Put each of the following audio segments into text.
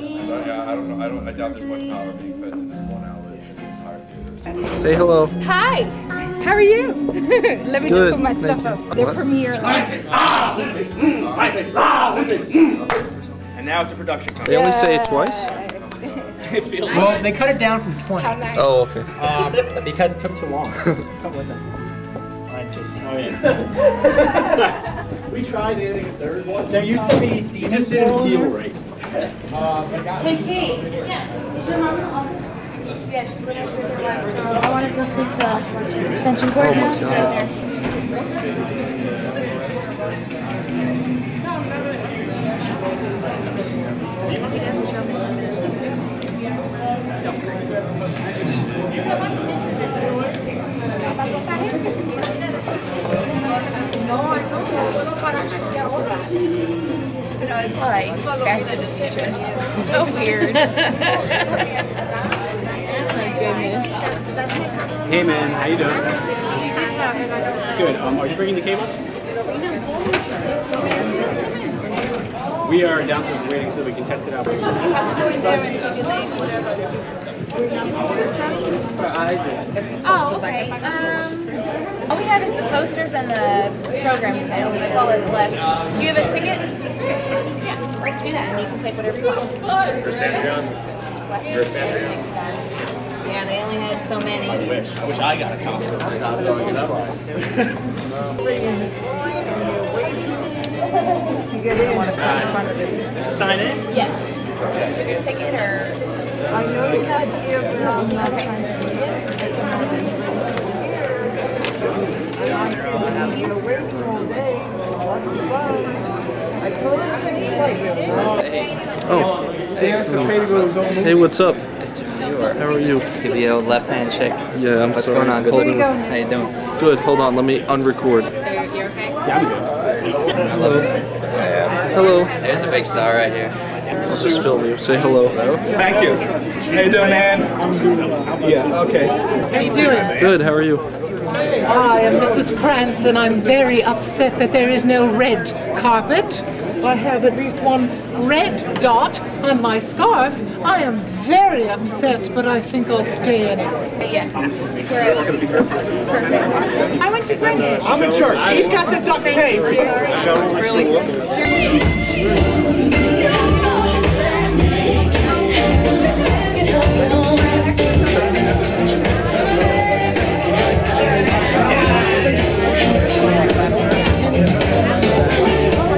Because I doubt there's much power being fed to this one outlet in the entire theater. Say hello. Hi! How are you? Let me just put my stuff up. Their premiere live. And now it's a production company. They only say it twice? It feels well, they cut it down from 20. How nice. Oh, okay. Because it took too long. Come with them. Oh, yeah. We tried adding a third one. There used to be It just didn't feel right. Hey, Kate. Yeah. Is your mom in the office? Yeah, she's going to shoot the laptop. I want to go take the extension cord now. She's right there. It's like Back to the Future. So weird. My goodness. Hey man, how you doing? Good. Are you bringing the cables? We are downstairs waiting so we can test it out. You have to go in there and if you late, whatever. Oh, okay. All we have is the posters and the program title. That's all that's left. Do you have a ticket? Yeah, let's do that, and you can take whatever you want. First Patreon. First Patreon. Yeah, they only had so many. I wish I got a copy of it. I'm throwing it up. You get in. Sign in? Yes. Your ticket or? I know you're not here, but I'm not trying to be innocent. I can only here. And I didn't you're waiting all day. Lucky bug. I told him to take the flight. Oh. Hey, what's up? How are you? Give you a left hand check. Yeah, I'm What's sorry. going on? Good. Hold on. How you doing? Good, hold on, let me unrecord. So you're okay? Yeah, I'm good. Hello. Hello. There's a big star right here. I'll just film you. Say hello. Thank you. How you doing, Ann? I'm doing well. Yeah, okay. How you doing? Good, how are you? I am Mrs. Krantz, and I'm very upset that there is no red carpet. I have at least one red dot on my scarf. I am very upset, but I think I'll stay in it. Yeah. Perfect. I went to Greenwich. I'm a jerk. He's got the duct tape. Really?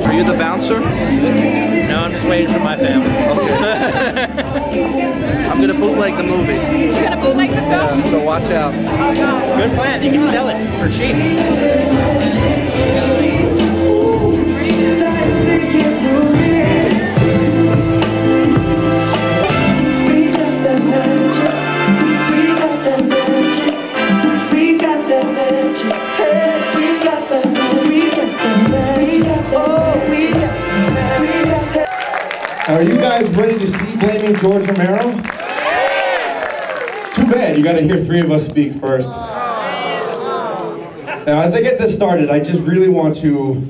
Are you the bouncer? No, I'm just waiting for my family. I'm gonna bootleg the movie. You're gonna bootleg the film? So watch out. Oh no. Good plan. You can sell it for cheap. Are you guys ready to see Blaming George Romero? Too bad, you gotta hear three of us speak first. Now, as I get this started, I just really want to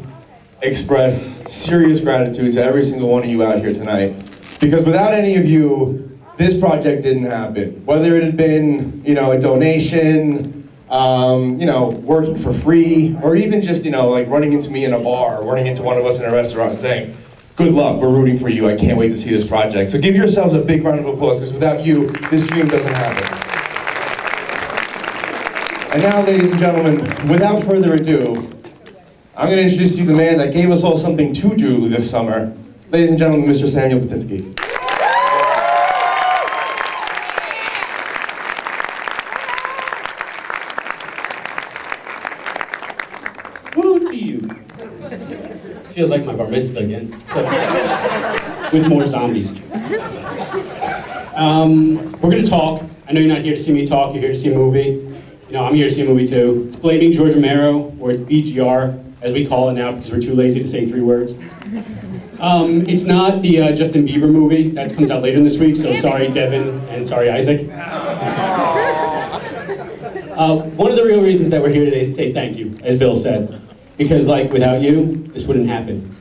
express serious gratitude to every single one of you out here tonight. Because without any of you, this project didn't happen. Whether it had been, a donation, working for free, or even just, like running into me in a bar, or running into one of us in a restaurant and saying, good luck, we're rooting for you, I can't wait to see this project. So give yourselves a big round of applause, because without you, this dream doesn't happen. And now, ladies and gentlemen, without further ado, I'm going to introduce you to the man that gave us all something to do this summer. Ladies and gentlemen, Mr. Samuel Patinsky. Woo to you. This feels like my bar mitzvah again. So, with more zombies. We're going to talk. I know you're not here to see me talk, you're here to see a movie. I'm here to see a movie too. It's Blaming George Romero, or it's BGR, as we call it now because we're too lazy to say 3 words. It's not the Justin Bieber movie. That comes out later this week, so sorry Devin and sorry Isaac. One of the real reasons that we're here today is to say thank you, as Bill said. Because without you, this wouldn't happen.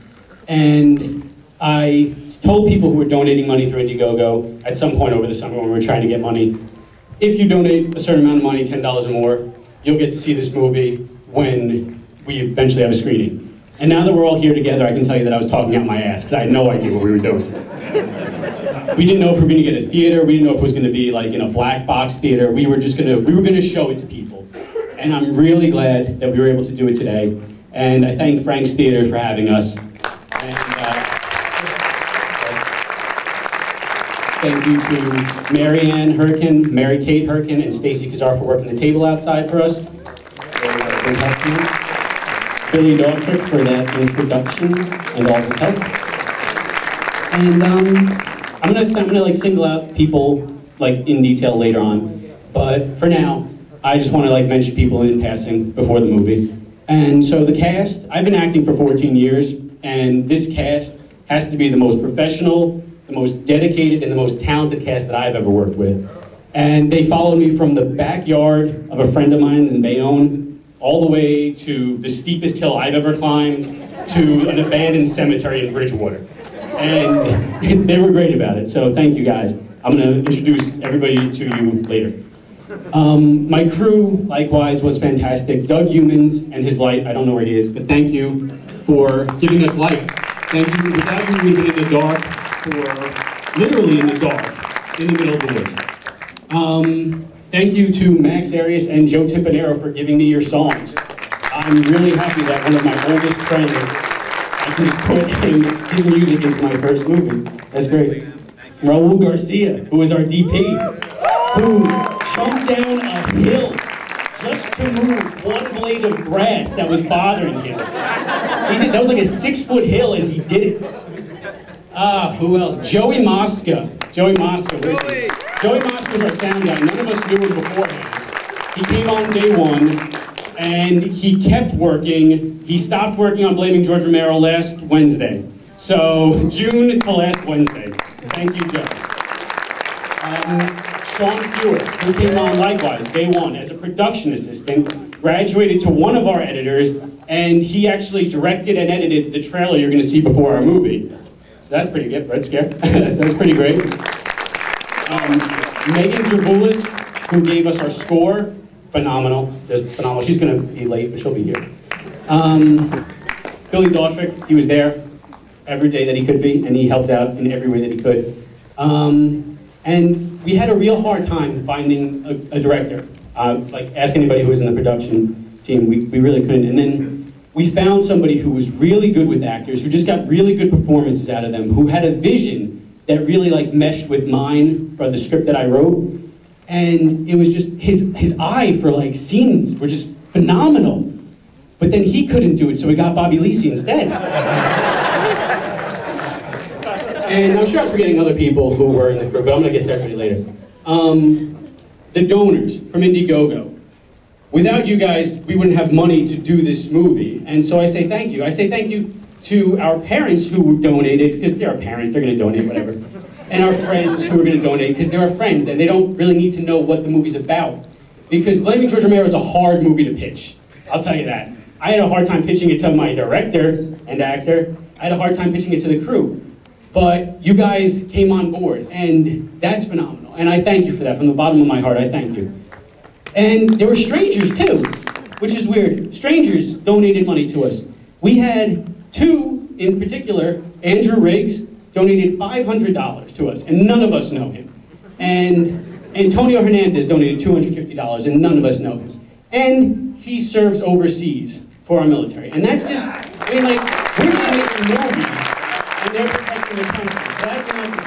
And I told people who were donating money through Indiegogo at some point over the summer when we were trying to get money, if you donate a certain amount of money, $10 or more, you'll get to see this movie when we eventually have a screening. And now that we're all here together, I can tell you that I was talking out my ass, because I had no idea what we were doing. We didn't know if we were going to get a theater, we didn't know if it was going to be like in a black box theater, we were going to show it to people. And I'm really glad that we were able to do it today. And I thank Frank's Theaters for having us. And thank you to Mary Ann Herkin, Mary Kate Herkin, and Stacy Kazar for working the table outside for us. Billy Daughtry for that introduction and all his help. And I'm gonna like single out people like in detail later on, but for now, I just want to like mention people in passing before the movie. And so the cast, I've been acting for 14 years, and this cast has to be the most professional, the most dedicated, and the most talented cast that I've ever worked with. And they followed me from the backyard of a friend of mine in Bayonne, all the way to the steepest hill I've ever climbed, to an abandoned cemetery in Bridgewater. And they were great about it, so thank you guys. I'm gonna introduce everybody to you later. My crew, likewise, was fantastic. Doug Humans and his light, I don't know where he is, but thank you for giving us light. Thank you. Without you, we've been in the dark for, literally in the dark, in the middle of the woods. Thank you to Max Arias and Joe Timpanero for giving me your songs. I'm really happy that one of my oldest friends, I can just put his music into my first movie. That's great. Raul Garcia, who is our DP, who jumped down a hill just to move one blade of grass that was bothering him. That was like a 6-foot hill, and he did it. Who else? Joey Mosca. Joey Mosca, where's he? Joey Mosca was our sound guy. None of us knew him beforehand. He came on day one, and he kept working. He stopped working on Blaming George Romero last Wednesday. So, June to last Wednesday. Thank you, Joe. Sean Fewer, who came on likewise, day one, as a production assistant, graduated to one of our editors, and he actually directed and edited the trailer you're going to see before our movie. So that's pretty good, Red Scare. That's pretty great. Megan Gerboulis, who gave us our score, phenomenal, just phenomenal. She's going to be late, but she'll be here. Billy Daughtry, he was there every day that he could be, and he helped out in every way that he could. And we had a real hard time finding a director. Like, ask anybody who was in the production team, we really couldn't. And then we found somebody who was really good with actors, who just got really good performances out of them, who had a vision that really like meshed with mine for the script that I wrote. And it was just, his eye for like scenes were just phenomenal. But then he couldn't do it, so we got Bobby Lisi instead. And I'm sure I'm forgetting other people who were in the crew, but I'm gonna get to everybody later. The donors from Indiegogo. Without you guys, we wouldn't have money to do this movie. And so I say thank you. I say thank you to our parents who donated, because they're our parents, they're gonna donate, whatever. And our friends who are gonna donate, because they're our friends, and they don't really need to know what the movie's about. Because Blaming George Romero is a hard movie to pitch. I'll tell you that. I had a hard time pitching it to my director and actor. I had a hard time pitching it to the crew. But you guys came on board, and that's phenomenal. And I thank you for that. From the bottom of my heart, I thank you. And there were strangers too, which is weird. Strangers donated money to us. We had two, in particular, Andrew Riggs donated $500 to us, and none of us know him. And Antonio Hernandez donated $250, and none of us know him. And he serves overseas for our military. And that's just, I mean, like, we're just making movies, and they're protecting the country. So that's amazing.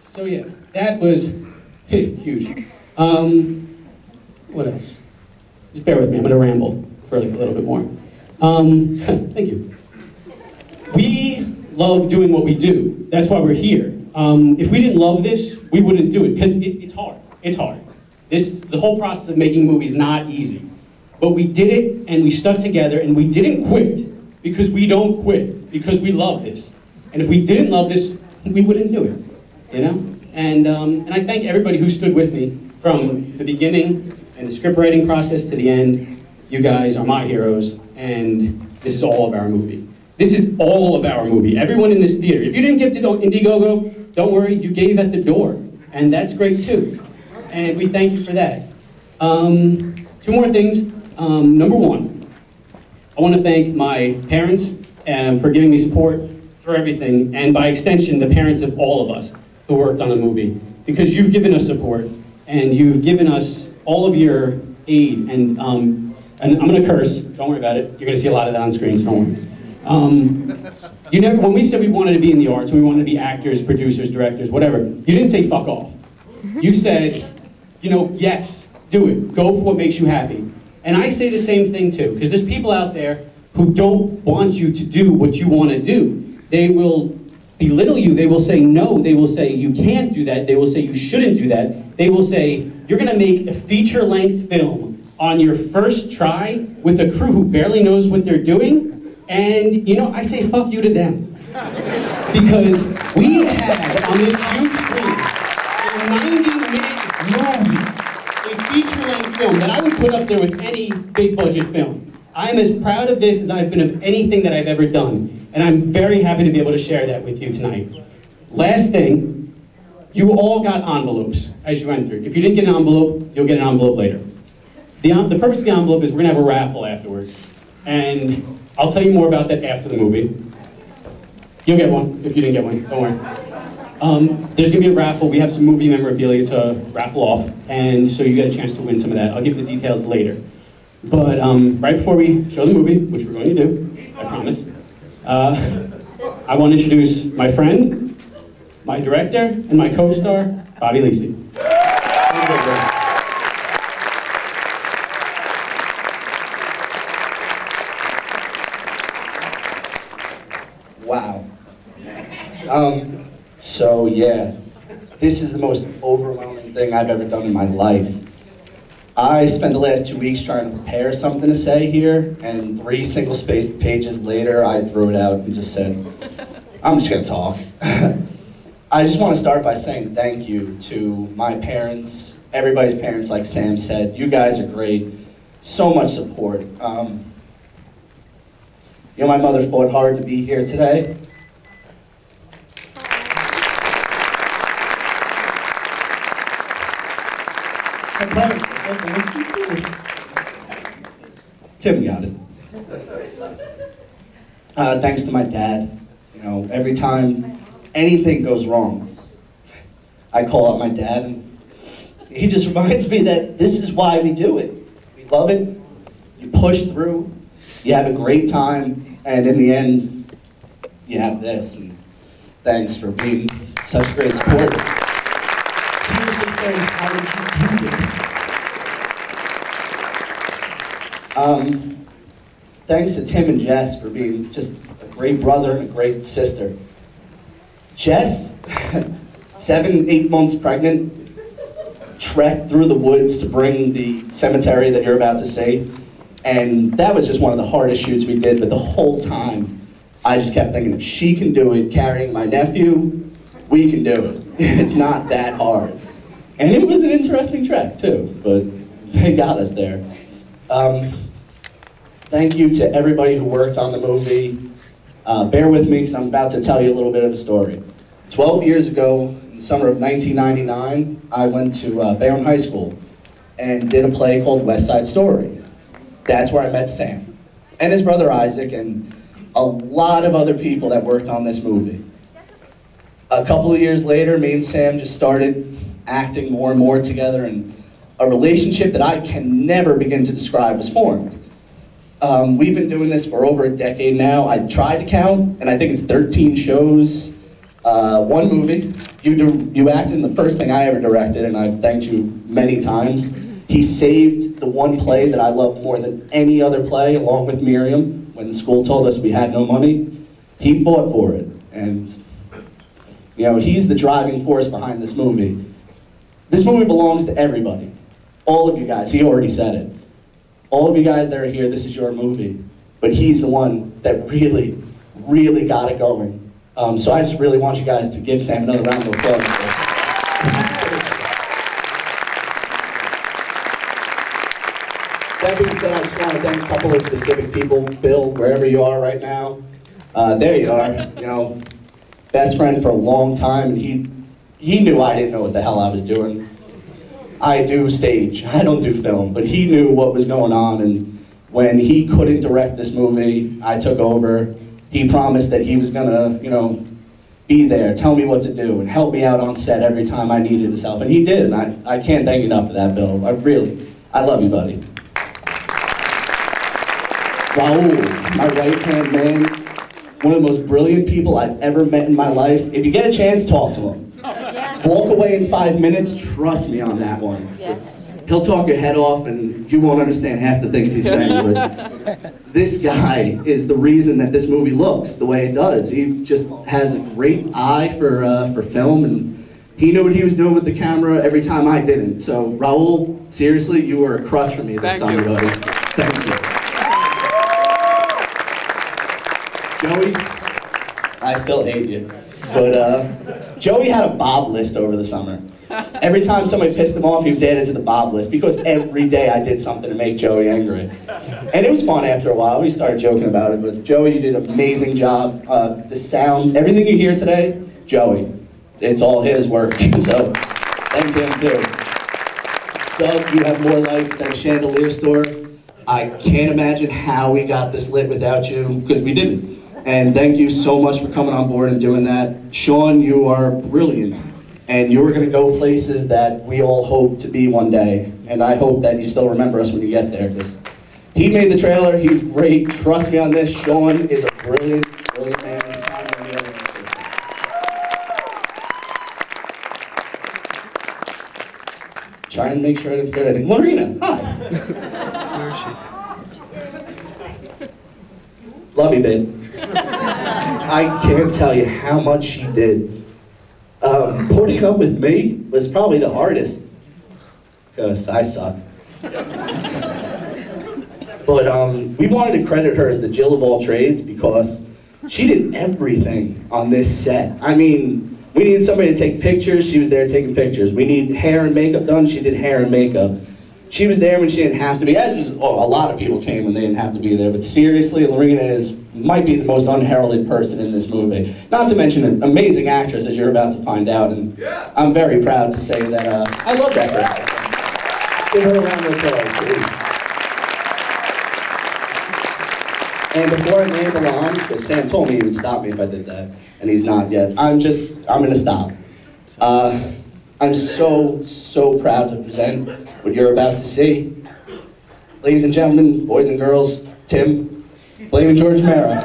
So yeah, that was huge. What else? Just bear with me, I'm gonna ramble for like a little bit more. Thank you. We love doing what we do. That's why we're here. If we didn't love this, we wouldn't do it, because it's hard. It's hard. The whole process of making a movie is not easy. But we did it, and we stuck together, and we didn't quit, because we don't quit, because we love this. And if we didn't love this, we wouldn't do it, you know? And I thank everybody who stood with me from the beginning and the script writing process to the end. You guys are my heroes, and this is all of our movie. This is all of our movie. Everyone in this theater. If you didn't give to Indiegogo, don't worry, you gave at the door. And that's great too. And we thank you for that. Two more things. Number one, I want to thank my parents for giving me support for everything, and by extension, the parents of all of us who worked on the movie. Because you've given us support, and you've given us all of your aid, and I'm gonna curse, don't worry about it. You're gonna see a lot of that on screen, so don't worry. When we said we wanted to be in the arts, when we wanted to be actors, producers, directors, whatever, you didn't say fuck off. You said, yes, do it. Go for what makes you happy. And I say the same thing too, because there's people out there who don't want you to do what you want to do. They will belittle you, they will say no, they will say you can't do that, they will say you shouldn't do that, they will say you're gonna make a feature-length film on your first try with a crew who barely knows what they're doing, and I say fuck you to them. Because we had on this huge screen a 90-minute movie, a feature-length film that I would put up there with any big-budget film. I'm as proud of this as I've been of anything that I've ever done, and I'm very happy to be able to share that with you tonight. Last thing, you all got envelopes as you entered. If you didn't get an envelope, you'll get an envelope later. The purpose of the envelope is we're gonna have a raffle afterwards, and I'll tell you more about that after the movie. You'll get one if you didn't get one, don't worry. There's gonna be a raffle. We have some movie memorabilia to raffle off, and so you get a chance to win some of that. I'll give you the details later. But right before we show the movie, which we're going to do, I promise, I want to introduce my friend, my director, and my co-star, Bobby Lisi. Wow. So yeah, this is the most overwhelming thing I've ever done in my life. I spent the last 2 weeks trying to prepare something to say here, and 3 single-spaced pages later, I threw it out and just said, I'm just gonna talk. I just want to start by saying thank you to my parents, everybody's parents, like Sam said. You guys are great. So much support. My mother fought hard to be here today. Tim got it. Thanks to my dad. Every time anything goes wrong, I call out my dad, and he just reminds me that this is why we do it. We love it, you push through, you have a great time, and in the end, you have this. And thanks for being such great support. Seriously saying, how did you do this? Thanks to Tim and Jess for being just a great brother and a great sister. Jess, 7, 8 months pregnant, trekked through the woods to bring the cemetery that you're about to see. And that was just one of the hardest shoots we did, but the whole time, I just kept thinking, if she can do it carrying my nephew, we can do it. It's not that hard. And it was an interesting trek too, but they got us there. Thank you to everybody who worked on the movie. Bear with me because I'm about to tell you a little bit of a story. 12 years ago, in the summer of 1999, I went to Bayonne High School and did a play called West Side Story. That's where I met Sam and his brother Isaac and a lot of other people that worked on this movie. A couple of years later, me and Sam just started acting more and more together, and a relationship that I can never begin to describe was formed. We've been doing this for over a decade now. I tried to count, and I think it's 13 shows, 1 movie. You acted in the first thing I ever directed, and I've thanked you many times. He saved the one play that I love more than any other play, along with Miriam. When the school told us we had no money, he fought for it. And he's the driving force behind this movie. This movie belongs to everybody. All of you guys, he already said it. All of you guys that are here, this is your movie. But he's the one that really, really got it going. So I just really want you guys to give Sam another round of applause. That being said, I just want to thank a couple of specific people. Bill, wherever you are right now. There you are, you know, best friend for a long time, and he knew I didn't know what the hell I was doing. I do stage, I don't do film, but he knew what was going on, and when he couldn't direct this movie, I took over. He promised that he was gonna, you know, be there, tell me what to do, and help me out on set every time I needed his help, and he did, and I can't thank you enough for that, Bill. I love you, buddy. Raul, my right-hand man, one of the most brilliant people I've ever met in my life. If you get a chance, talk to him. Walk away in 5 minutes, trust me on that one. Yes. He'll talk your head off and you won't understand half the things he's saying, but this guy is the reason that this movie looks the way it does. He just has a great eye for film, and he knew what he was doing with the camera every time I didn't. So Raul, seriously, you were a crutch for me this summer, buddy. Thank you. Joey, I still hate you, but Joey had a Bob list over the summer. Every time somebody pissed him off, he was added to the Bob list because every day I did something to make Joey angry. And it was fun after a while. We started joking about it, but Joey, you did an amazing job. The sound, everything you hear today, Joey, it's all his work, so thank him too. Doug, you have more lights than a chandelier store. I can't imagine how we got this lit without you, because we didn't. And thank you so much for coming on board and doing that. Sean, you are brilliant. And you're going to go places that we all hope to be one day. And I hope that you still remember us when you get there, because he made the trailer, he's great. Trust me on this, Sean is a brilliant, brilliant man. Try and make sure I didn't forget anything. Lorena, hi. Where is she? Love you, babe. I can't tell you how much she did. Putting up with me was probably the hardest, because I suck. But we wanted to credit her as the Jill of all trades because she did everything on this set. I mean, we needed somebody to take pictures, she was there taking pictures. We need hair and makeup done, she did hair and makeup. She was there when she didn't have to be, as was, oh, a lot of people came when they didn't have to be there, but seriously, Lorena might be the most unheralded person in this movie. Not to mention an amazing actress, as you're about to find out, and I'm very proud to say that I love that person. Give her a round of applause, please. And before I ramble on, because Sam told me he would stop me if I did that, and he's not yet, I'm gonna stop. I'm so proud to present what you're about to see. Ladies and gentlemen, boys and girls, Tim, Blaming George Romero.